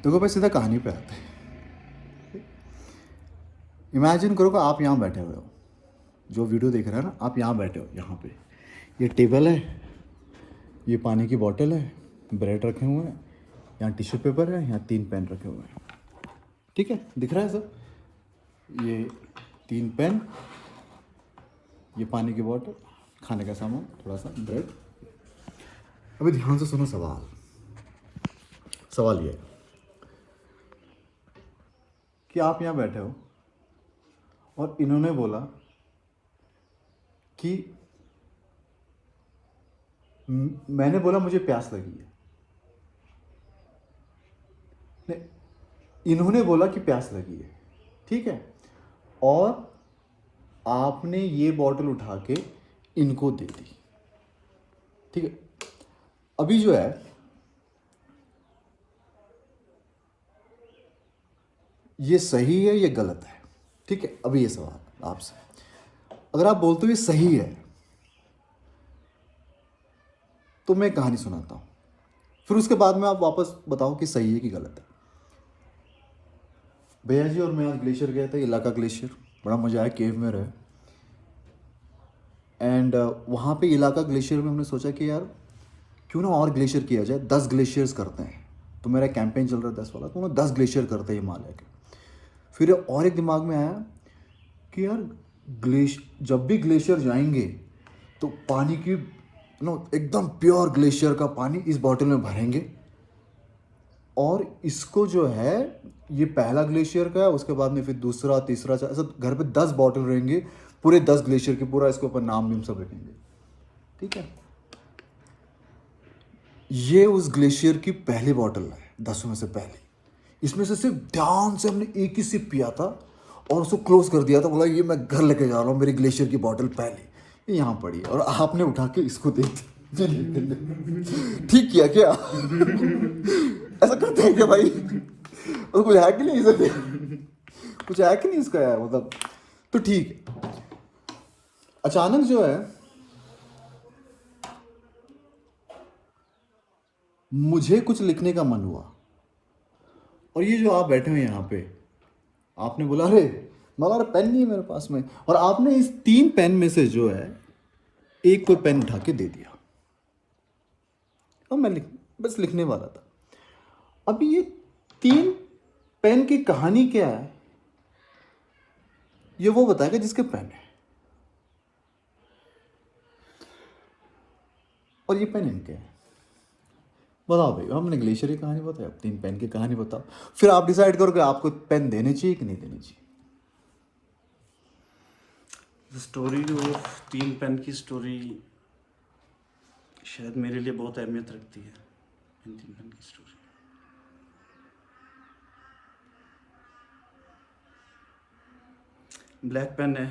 देखो भाई सीधा कहानी पे आते हैं। इमेजिन करो कि आप यहाँ बैठे हुए हो, जो वीडियो देख रहे हैं ना, आप यहाँ बैठे हो, यहाँ पे ये टेबल है, ये पानी की बोतल है, ब्रेड रखे हुए हैं, यहाँ टिश्यू पेपर है, यहाँ 3 पेन रखे हुए हैं। ठीक है, दिख रहा है सब? ये 3 पेन, ये पानी की बोतल, खाने का सामान, थोड़ा सा ब्रेड। अभी ध्यान से सुनो सवाल। सवाल ये है कि आप यहाँ बैठे हो और इन्होंने बोला कि मैंने बोला मुझे प्यास लगी है। नहीं, इन्होंने बोला कि प्यास लगी है, ठीक है, और आपने ये बॉटल उठा के इनको दे दी, ठीक है। अभी जो है ये सही है, ये गलत है, ठीक है। अभी ये सवाल आपसे, अगर आप बोलते हो ये सही है तो मैं कहानी सुनाता हूँ, फिर उसके बाद में आप वापस बताओ कि सही है कि गलत है। भैया जी और मैं आज ग्लेशियर गए थे, इलाका ग्लेशियर, बड़ा मज़ा आया, केव में रहे। एंड वहाँ पे इलाका ग्लेशियर में हमने सोचा कि यार क्यों ना और ग्लेशियर किया जाए, 10 ग्लेशियर्स करते हैं। तो मेरा कैंपेन चल रहा है 10 वाला, तो ना 10 ग्लेशियर करते हैं हिमालय के। फिर और एक दिमाग में आया कि यार जब भी ग्लेशियर जाएंगे तो पानी की एकदम प्योर ग्लेशियर का पानी इस बॉटल में भरेंगे, और इसको जो है, ये पहला ग्लेशियर का है, उसके बाद में फिर दूसरा, तीसरा, ऐसा घर पे 10 बॉटल रहेंगे, पूरे 10 ग्लेशियर के, पूरा इसके ऊपर नाम भी सब रखेंगे, ठीक है। ये उस ग्लेशियर की पहली बॉटल है, 10 में से पहली। इसमें से सिर्फ ध्यान से हमने एक ही सिप पिया था और उसको क्लोज कर दिया था, बोला ये मैं घर लेके जा रहा हूँ, मेरी ग्लेशियर की बॉटल पहली, ये यहाँ पड़ी है, और आपने उठा के इसको दे दी। ठीक किया क्या? ऐसा करते हैं क्या भाई? और कुछ है कि नहीं इसे? कुछ है कि नहीं इसका यार, मतलब तो ठीक है। अचानक जो है मुझे कुछ लिखने का मन हुआ, और ये जो आप बैठे हुए यहाँ पे, आपने बोला अरे मगर पेन नहीं है मेरे पास में, और आपने इस 3 पेन में से जो है एक कोई पेन उठा के दे दिया, और मैं बस लिखने वाला था। अभी ये 3 पेन की कहानी क्या है, ये वो बताएगा जिसके पेन है, और ये पेन इनके हैं। बताओ भाई, हमने ग्लेशियर की कहानी बताई, अब 3 पेन की कहानी बताओ, फिर आप डिसाइड करो कि आपको पेन देने चाहिए कि नहीं देने चाहिए। स्टोरी ऑफ 3 पेन की स्टोरी शायद मेरे लिए बहुत अहमियत रखती है। इन 3 पेन की स्टोरी, ब्लैक पेन है,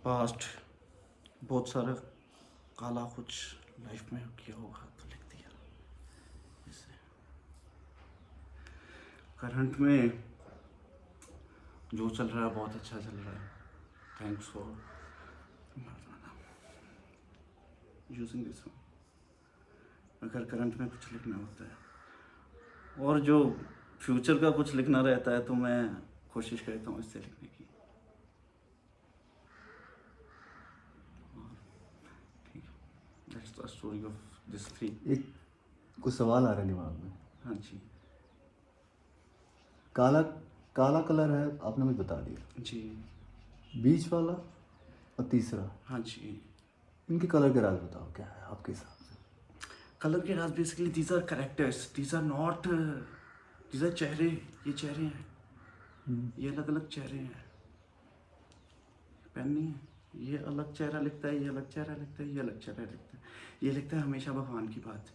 पास्ट बहुत सारा काला कुछ लाइफ में किया होगा तो लिख दिया। जैसे करंट में जो चल रहा है बहुत अच्छा चल रहा है, thanks for using this one. अगर करंट में कुछ लिखना होता है और जो फ्यूचर का कुछ लिखना रहता है तो मैं कोशिश करता हूँ इससे लिखने की। That's the story of this 3। एक कुछ सवाल आ रहा है दिमाग में। हाँ जी काला काला कलर है, आपने मुझे बता दिया, जी। बीच वाला और तीसरा, हाँ जी, इनके कलर के राज बताओ क्या है आपके हिसाब से। कलर के राज basically these are characters, these are not, these are चेहरे। ये चेहरे हैं, ये अलग अलग चेहरे हैं, पेन नहीं है। ये अलग चेहरा लिखता है, ये अलग चेहरा लिखता है, ये अलग चेहरा लिखता है। ये लिखता है हमेशा भगवान की बात।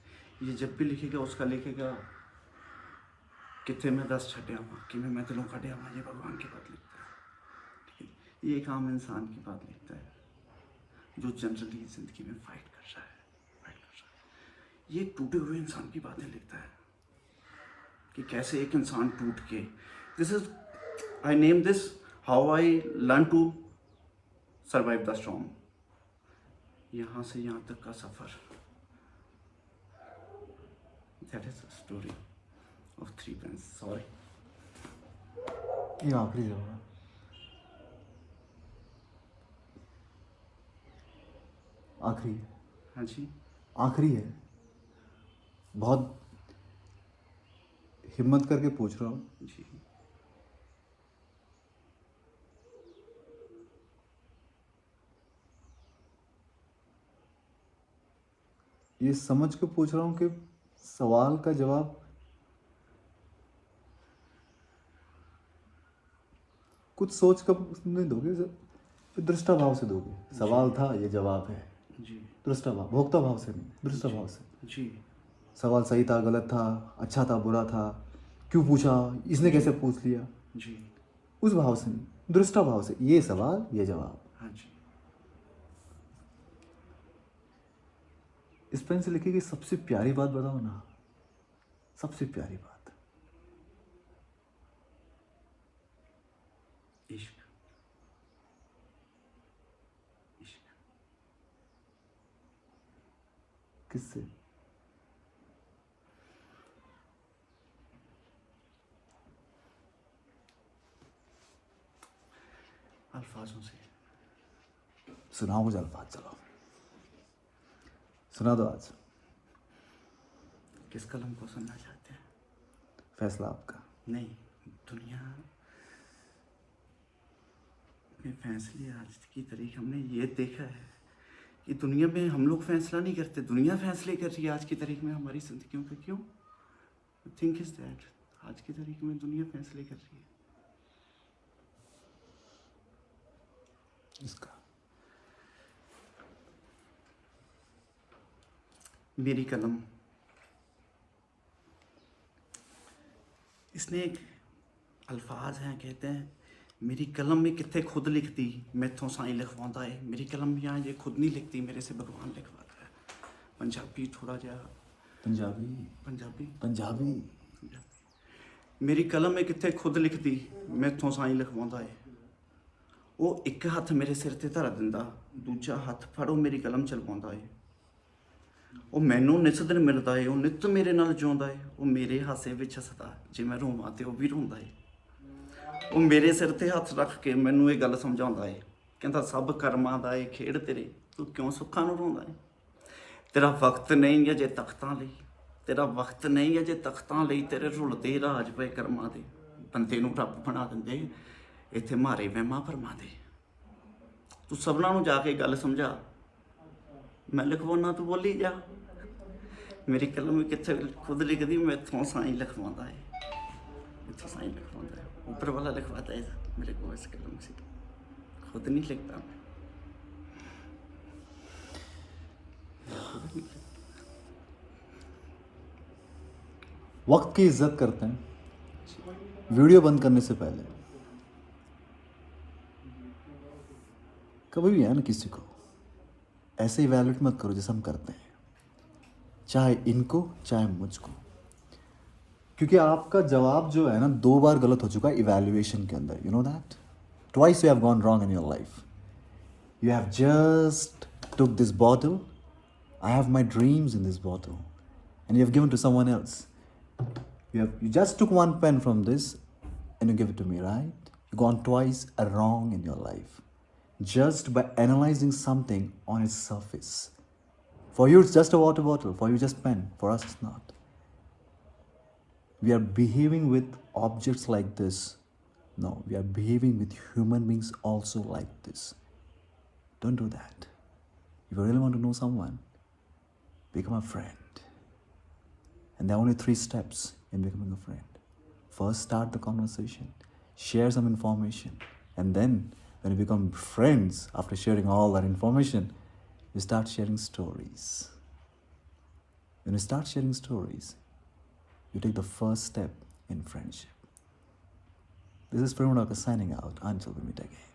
ये जब भी लिखेगा उसका लिखेगा कितने में 10 छठे कि मैं दिलों का डे, ये भगवान की बात लिखता है, ठीक है। ये एक आम इंसान की बात लिखता है जो जनरली जिंदगी में फाइट कर रहा है। ये टूटे हुए इंसान की बातें लिखता है कि कैसे एक इंसान टूट के, this is, I name this how I learn to survive the storm. यहाँ से यहाँ तक का सफ़र, that is the story. Of 3 pains, sorry. ये आखिरी जवाब है। आखिरी है। हाँ जी। आखिरी है। बहुत हिम्मत करके पूछ रहा हूँ। जी। ये समझ के पूछ रहा हूँ कि सवाल का जवाब कुछ सोच कर नहीं दोगे, दृष्टा भाव से दोगे। सवाल था, ये जवाब है। जी। दृष्टा भाव, भोक्ता भाव से नहीं, दृष्टा भाव से। जी। सवाल सही था, गलत था, अच्छा था, बुरा था, क्यों पूछा, इसने कैसे पूछ लिया, जी। उस भाव से नहीं, दृष्टा भाव से। ये सवाल, ये जवाब। हाँ जी। इस पेन से लिखी गई सबसे प्यारी बात बताओ ना, सबसे प्यारी बात। इश्क। इश्क। किससे? अल्फाजों से। सुनाओ मुझे अल्फाज, चलो सुना दो आज। किस कलम को सुनना चाहते हैं? फैसला आपका। नहीं, दुनिया में फैसले आज की तारीख हमने ये देखा है कि दुनिया में हम लोग फैसला नहीं करते, दुनिया फैसले कर रही है आज की तारीख में हमारी जिंदगियों पे। क्यों? थिंक इज दैट आज की तारीख में दुनिया फैसले कर रही है। इसका मेरी कलम, इसने एक अल्फाज हैं, कहते हैं मेरी कलम में कितने खुद लिखती, मैथों साई लिखवाता है। मेरी कलम यहाँ ये खुद नहीं लिखती, मेरे से भगवान लिखवाता है। पंजाबी थोड़ा जा, पंजाबी पंजाबी पंजाबी पंजाबी। मेरी कलम में कितने खुद लिखती, मैथों साई लिखवाता है। ਉਹ ਇੱਕ ਹੱਥ ਮੇਰੇ ਸਿਰ ਤੇ ਧਰ ਦਿੰਦਾ, ਦੂਜਾ ਹੱਥ ਫੜੋ ਮੇਰੀ ਕਲਮ ਚਲਵਾਉਂਦਾ ਏ। ਉਹ ਮੈਨੂੰ ਨਿਤ ਦਿਨ ਮਿਲਦਾ ਏ, ਉਹ ਨਿਤ ਮੇਰੇ ਨਾਲ ਜਿਉਂਦਾ ਏ। ਉਹ ਮੇਰੇ ਹਾਸੇ ਵਿੱਚ ਹੱਸਦਾ, ਜੇ ਮੈਂ ਰੋਵਾਂ ਤੇ ਉਹ ਵੀ ਰੋਂਦਾ ਏ। ਉਹ ਮੇਰੇ ਸਿਰ ਤੇ ਹੱਥ ਰੱਖ ਕੇ ਮੈਨੂੰ ਇਹ ਗੱਲ ਸਮਝਾਉਂਦਾ ਏ, ਕਹਿੰਦਾ ਸਭ ਕਰਮਾਂ ਦਾ ਏ ਖੇਡ ਤੇਰੇ, ਤੂੰ ਕਿਉਂ ਸੁੱਖਾਂ ਨੂੰ ਰੋਂਦਾ ਏ। ਤੇਰਾ ਵਕਤ ਨਹੀਂ ਅਜੇ ਤਖਤਾਂ ਲਈ, ਤੇਰਾ ਵਕਤ ਨਹੀਂ ਅਜੇ ਤਖਤਾਂ ਲਈ, ਤੇਰੇ ਰੁਲਦੇ ਰਾਜ ਪਏ ਕਰਮਾਂ ਦੇ। ਬੰਦੇ ਨੂੰ ਰੱਬ ਬਣਾ ਦਿੰਦੇ ਇੱਥੇ ਮਾਰੇ ਵਹਿਮਾਂ ਭਰਮਾਂ ਦੇ। ਤੂੰ ਸਭਨਾਂ ਨੂੰ ਜਾ ਕੇ ਗੱਲ ਸਮਝਾ, ਮੈਂ ਲਿਖਵਾਉਣਾ ਤੂੰ ਬੋਲੀ ਜਾ। ਮੇਰੀ ਕਲਮ ਕਿੱਥੇ खुद लिखती, मैं इतों साई लिखवाता है, इतों साई लिखवाता है, ऊपर वाला लिखवाता है मेरे को इस कलम से, खुद नहीं लिखता मैं। वक्त की इज्जत करते हैं। वीडियो बंद करने से पहले कभी भी है ना, किसी को ऐसे इवैल्यूएट मत करो जैसे हम करते हैं, चाहे इनको चाहे मुझको। क्योंकि आपका जवाब जो है ना 2 बार गलत हो चुका है इवैल्यूएशन के अंदर। You know that twice you have gone wrong in your life. You have just took this bottle, I have my dreams in this bottle, and you have given to someone else. You just took one pen from this and you give it to me, right? You gone twice wrong in your life just by analyzing something on its surface. For you it's just a water bottle, for you just pen, for us it's not. We are behaving with objects like this. No, we are behaving with human beings also like this. Don't do that. If you really want to know someone, become a friend. And there are only 3 steps in becoming a friend. First, start the conversation, share some information, and then when you become friends, after sharing all that information, you start sharing stories. When you start sharing stories, you take the first step in friendship. This is Premodaka signing out until we meet again.